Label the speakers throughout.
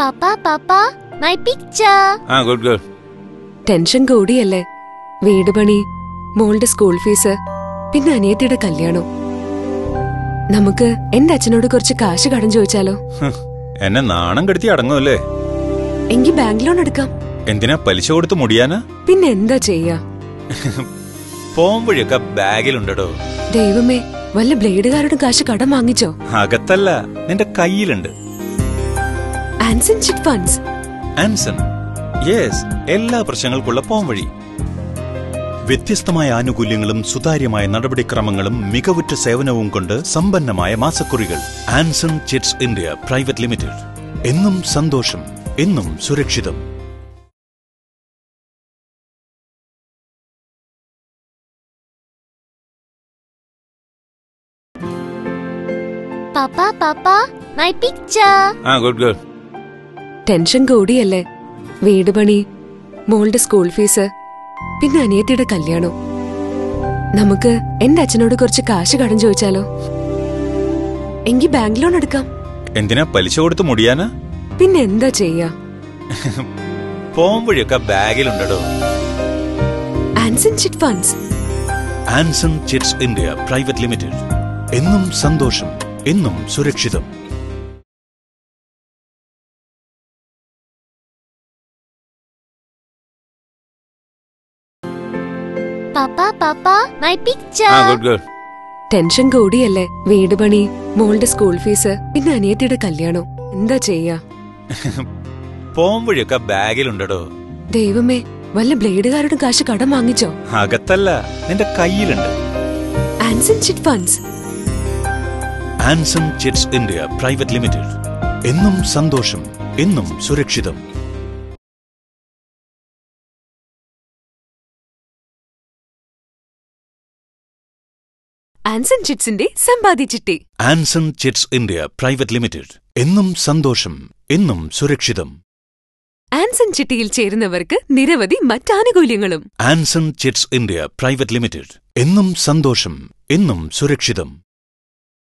Speaker 1: Papa, Papa, my picture.
Speaker 2: Good girl.
Speaker 3: Tension കൂടിയല്ലേ? വീട് പണി, മോളുടെ സ്കൂൾ ഫീസ്, പിന്നെ അനിയത്തിയുടെ കല്യാണം. നമുക്ക് എന്റെ അച്ഛനോട് കുറച്ച് കാശ് കടം ചോദിച്ചാലോ?
Speaker 2: എന്നെ നാണം കെടുത്തി അടങ്ങുമല്ലേ?
Speaker 3: എങ്കിൽ ബാങ്ക് ലോൺ എടുക്കാം.
Speaker 2: എന്തിനാ പലിശ കൊടുത്ത് മുടിയാനാ?
Speaker 3: പിന്നെ എന്താ ചെയ്യാ?
Speaker 2: പോകുമ്പോഴൊക്കെ ബാഗിലുണ്ടോ?
Speaker 3: ദൈവമേ, വല്ല ബ്ലേഡുകാരുടെ കാശ് കടം വാങ്ങിച്ചോ?
Speaker 2: അകത്തല്ല, നിന്റെ കയ്യിലുണ്ട്.
Speaker 3: Anson chit funds.
Speaker 2: Anson, yes, എല്ലാ പ്രശ്നങ്ങൾക്കുള്ള പോംവഴി. വ്യത്യസ്തമായ ആനുകൂല്യങ്ങളും സുതാര്യമായ നടപടിക്രമങ്ങളും മികവുറ്റ സേവനവും കൊണ്ട് സമ്പന്നമായ മാസക്കുറികൾ. Anson chits India private limited. എന്നും സന്തോഷം, എന്നും സുരക്ഷിതം.
Speaker 1: Papa, Papa, my picture.
Speaker 2: Good girl.
Speaker 3: Tension കൂടിയല്ലേ? വീട് പണി, മോളുടെ സ്കൂൾ ഫീസ്, പിന്നെ അനിയത്തിയുടെ കല്യാണം. നമുക്ക് എന്റെ അച്ഛനോട് കുറച്ച് കാശ് കടം ചോദിച്ചാലോ? എങ്കിൽ ബാങ്ക് ലോൺ എടുക്കാം.
Speaker 2: എന്തിനാ പലിശ കൊടുത്ത് മുടിയാനാ?
Speaker 3: പിന്നെ എന്താ ചെയ്യാ?
Speaker 2: പോകുമ്പോഴൊക്കെ ബാഗിലുണ്ടോ?
Speaker 3: Anson chit funds.
Speaker 2: Anson chits India private limited. എന്നും സന്തോഷം, എന്നും സുരക്ഷിതം.
Speaker 1: Papa, Papa, my picture.
Speaker 2: Good girl.
Speaker 3: Tension കൂടിയല്ലേ? വീട് പണി, മോളുടെ സ്കൂൾ ഫീസ്, പിന്നെ അനിയത്തിയുടെ കല്യാണം. എന്താ ചെയ്യാ?
Speaker 2: പോകുമ്പോഴൊക്കെ ബാഗിലുണ്ടോ?
Speaker 3: ദൈവമേ, വല്ല ബ്ലേഡുകാരുടെ കാശ് കടം വാങ്ങിച്ചോ?
Speaker 2: അകത്തല്ല, നിന്റെ കയ്യിലുണ്ട്.
Speaker 3: Anson chit funds.
Speaker 2: Anson chits India private limited. എന്നും സന്തോഷം, എന്നും സുരക്ഷിതം.
Speaker 3: ആൻസൺ ചിറ്റ്സിന്റെ സമ്പാദ്യ ചിട്ടി.
Speaker 2: Anson chits India private limited. എന്നും സന്തോഷം, എന്നും സുരക്ഷിതം.
Speaker 3: ആൻസൺ ചിട്ടിയിൽ ചേരുന്നവർക്ക് നിരവധി മറ്റാനുകൂല്യങ്ങളും.
Speaker 2: Anson chits India private limited. എന്നും സന്തോഷം, എന്നും സുരക്ഷിതം.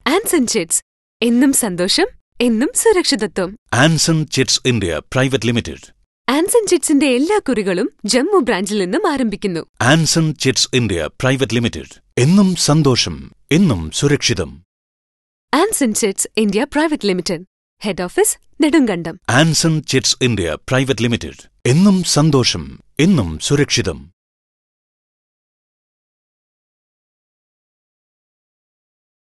Speaker 3: ആൻസൺ ചിറ്റ്സ്, എന്നും സന്തോഷം, എന്നും സുരക്ഷിതത്വം.
Speaker 2: Anson chits India private limited.
Speaker 3: Anson ചിറ്റ്സിന്റെ എല്ലാ കുറികളും ജമ്മു ബ്രാഞ്ചിൽ നിന്നും ആരംഭിക്കുന്നു.
Speaker 2: Anson chits India private limited. എന്നും സന്തോഷം, എന്നും സുരക്ഷിതം.
Speaker 3: Anson chits India private limited. Head office Nedumkandam.
Speaker 2: Anson chits India private limited. എന്നും സന്തോഷം, എന്നും സുരക്ഷിതം.